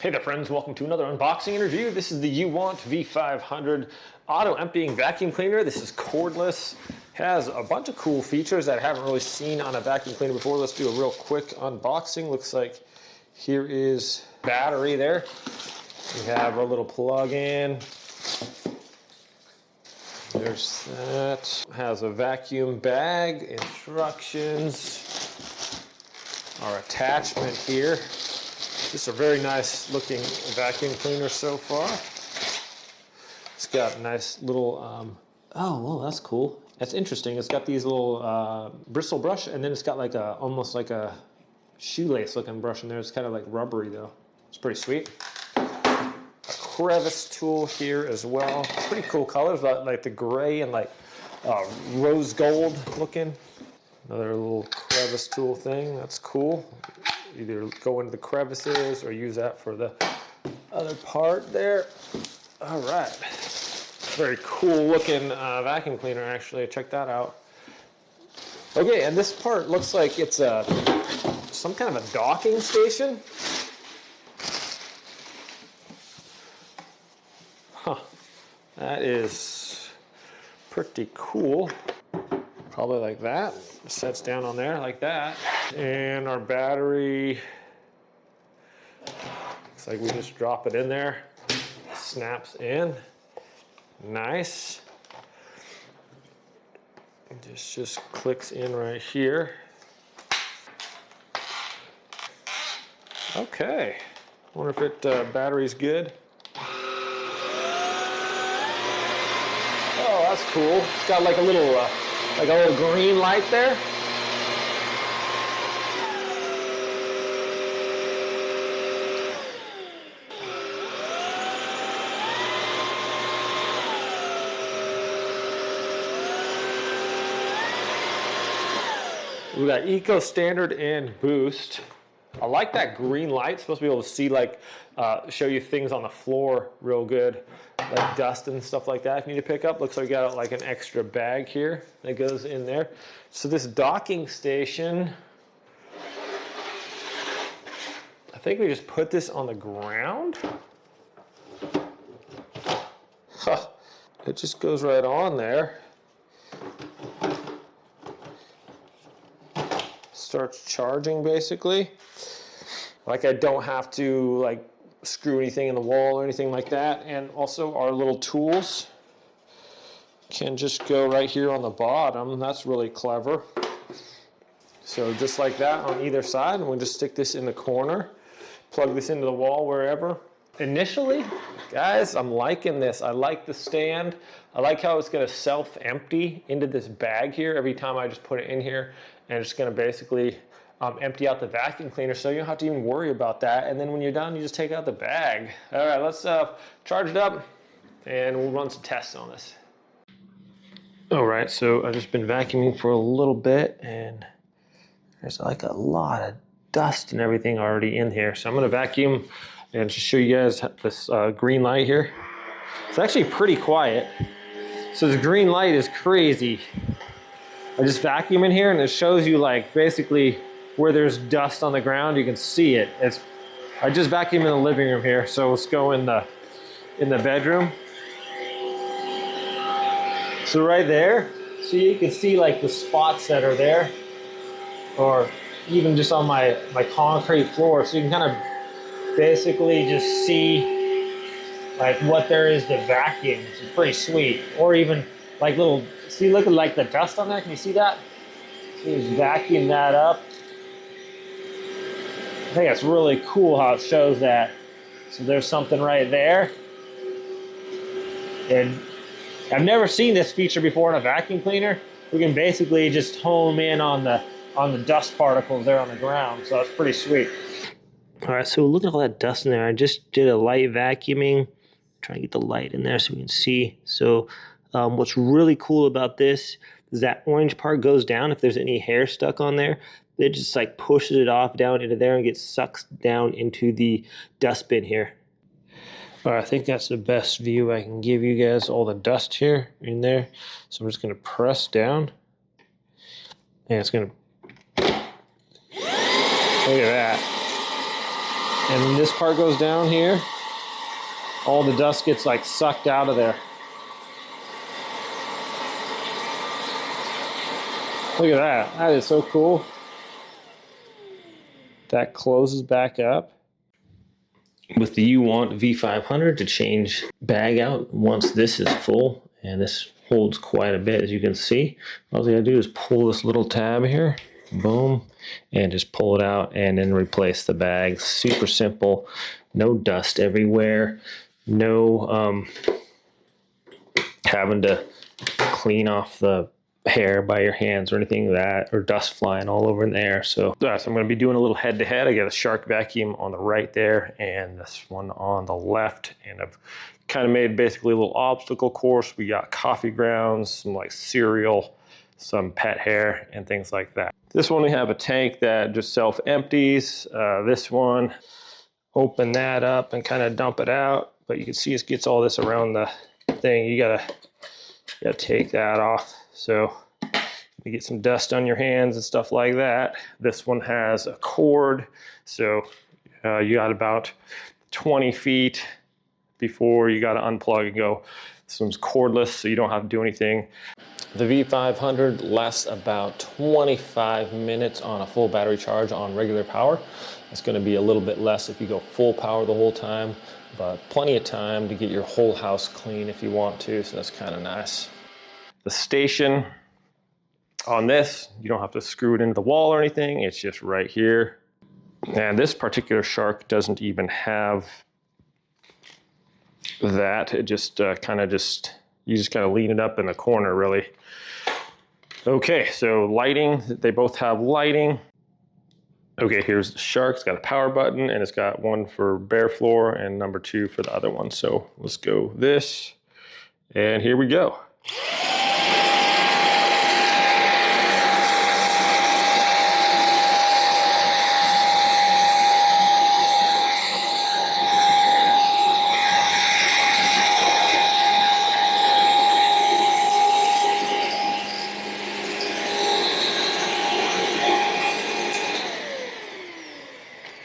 Hey there friends, welcome to another unboxing and review. This is the UWANT V500 auto emptying vacuum cleaner. This is cordless. Has a bunch of cool features that I haven't really seen on a vacuum cleaner before. Let's do a real quick unboxing. Looks like here is battery there. We have a little plug in. There's that. Has a vacuum bag, instructions, our attachment here. This is a very nice looking vacuum cleaner so far. It's got a nice little, oh, well, that's cool. That's interesting. It's got these little bristle brush, and then it's got like a, almost like a shoelace looking brush in there. It's kind of like rubbery though. It's pretty sweet. A crevice tool here as well. Pretty cool colors, like the gray and like rose gold looking. Another little crevice tool thing. That's cool. Either go into the crevices or use that for the other part there. All right. Very cool looking vacuum cleaner, actually. Check that out. Okay, and this part looks like it's some kind of a docking station. Huh. That is pretty cool. Probably like that. Sets down on there like that. And our battery, looks like we just drop it in there. Snaps in. Nice. This just clicks in right here. Okay. Wonder if it battery's good. Oh, that's cool. It's got like a little green light there. We got Eco, Standard, and Boost. I like that green light. It's supposed to be able to see, like, show you things on the floor real good, like dust and stuff like that if you need to pick up. Looks like we got like an extra bag here that goes in there. So this docking station, I think we just put this on the ground. Huh. It just goes right on there. Starts charging basically. Like I don't have to like screw anything in the wall or anything like that. And also our little tools can just go right here on the bottom. That's really clever. So just like that on either side, and we'll just stick this in the corner, plug this into the wall wherever. Initially, guys, I'm liking this. I like the stand. I like how it's gonna self-empty into this bag here every time I just put it in here, and it's gonna basically empty out the vacuum cleaner, so you don't have to even worry about that. And then when you're done, you just take out the bag. All right, let's charge it up, and we'll run some tests on this. All right, so I've just been vacuuming for a little bit, and there's like a lot of dust and everything already in here. So I'm gonna vacuum and just show you guys this green light here. It's actually pretty quiet. So this green light is crazy. I just vacuum in here and it shows you like basically where there's dust on the ground, you can see it. I just vacuum in the living room here, so let's go in the bedroom. So right there, see, you can see like the spots that are there, or even just on my concrete floor. So you can kind of basically just see like what there is to vacuum. It's pretty sweet. Or even like little, see, look at like the dust on there. Can you see that? So you just vacuum that up. I think it's really cool how it shows that. So there's something right there. And I've never seen this feature before in a vacuum cleaner. We can basically just home in on the dust particles there on the ground. So that's pretty sweet. All right, so look at all that dust in there. I just did a light vacuuming. Trying to get the light in there so we can see. So what's really cool about this is that orange part goes down. If there's any hair stuck on there, it just like pushes it off down into there and gets sucked down into the dustbin here. All right, I think that's the best view I can give you guys. All the dust here in there. So I'm just gonna press down. And it's gonna, look at that. And when this part goes down here, all the dust gets like sucked out of there. Look at that, that is so cool. That closes back up. With the UWANT V500 to change bag out once this is full, and this holds quite a bit as you can see. All you gotta do is pull this little tab here, boom, and just pull it out and then replace the bag. Super simple, no dust everywhere, no having to clean off the hair by your hands or anything like that, or dust flying all over in there. So I'm going to be doing a little head-to-head. I got a Shark vacuum on the right there and this one on the left, and I've kind of made basically a little obstacle course. We got coffee grounds, some like cereal, some pet hair, and things like that. This one we have a tank that just self-empties. This one, open that up and kind of dump it out, but you can see it gets all this around the thing. You gotta take that off. So you get some dust on your hands and stuff like that. This one has a cord, so you got about 20 feet before you got to unplug and go. This one's cordless, so you don't have to do anything. The V500 lasts about 25 minutes on a full battery charge on regular power. It's going to be a little bit less if you go full power the whole time, but plenty of time to get your whole house clean if you want to, so that's kind of nice. The station on this, you don't have to screw it into the wall or anything. It's just right here. And this particular Shark doesn't even have that. It just you just kind of lean it up in the corner, really. Okay, so lighting, they both have lighting. Okay, here's the Shark. It's got a power button, and it's got one for bare floor and number 2 for the other one. So let's go this, and here we go.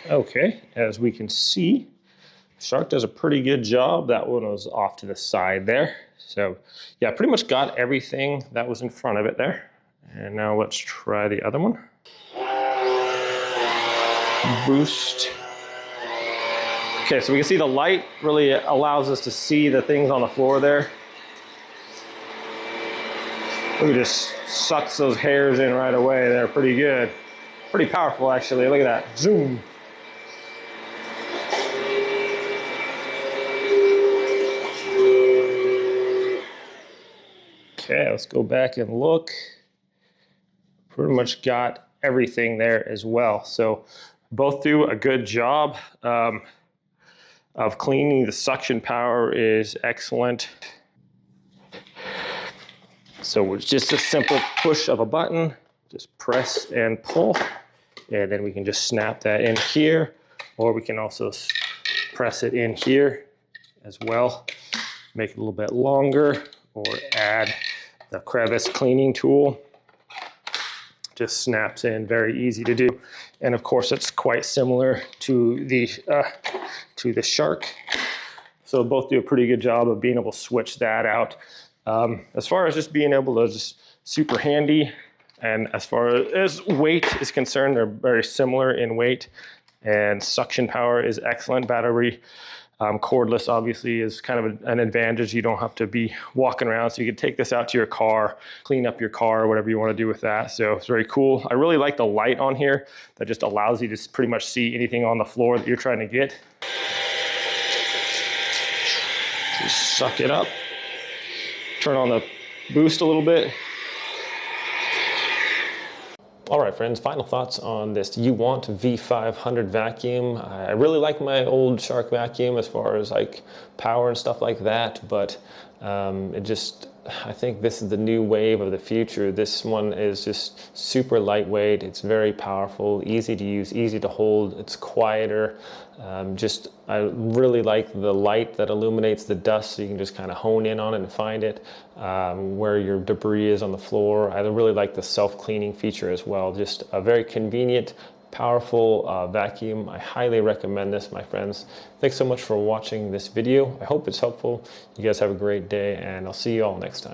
Okay, as we can see, Shark does a pretty good job. That one was off to the side there. So yeah, pretty much got everything that was in front of it there. And now let's try the other one. Boost. Okay, so we can see the light really allows us to see the things on the floor there. Look, it just sucks those hairs in right away. They're pretty good. Pretty powerful, actually. Look at that. Zoom. Okay, let's go back and look. Pretty much got everything there as well. So both do a good job of cleaning. The suction power is excellent. So it's just a simple push of a button, just press and pull, and then we can just snap that in here, or we can also press it in here as well, make it a little bit longer, or add the crevice cleaning tool. Just snaps in, very easy to do. And of course, it's quite similar to the Shark. So both do a pretty good job of being able to switch that out. As far as just being able to just super handy, and as far as weight is concerned, they're very similar in weight, and suction power is excellent. Battery cordless obviously is kind of an advantage. You don't have to be walking around, so you can take this out to your car, clean up your car, or whatever you want to do with that. So it's very cool. I really like the light on here that just allows you to pretty much see anything on the floor that you're trying to get. Just suck it up. Turn on the boost a little bit. All right, friends, final thoughts on this UWANT V500 vacuum. I really like my old Shark vacuum as far as like power and stuff like that, but I think this is the new wave of the future. This one is just super lightweight. It's very powerful, easy to use, easy to hold. It's quieter. I really like the light that illuminates the dust, so you can just kind of hone in on it and find it where your debris is on the floor. I really like the self-cleaning feature as well. Just a very convenient, powerful vacuum. I highly recommend this, my friends. Thanks so much for watching this video. I hope it's helpful. You guys have a great day, and I'll see you all next time.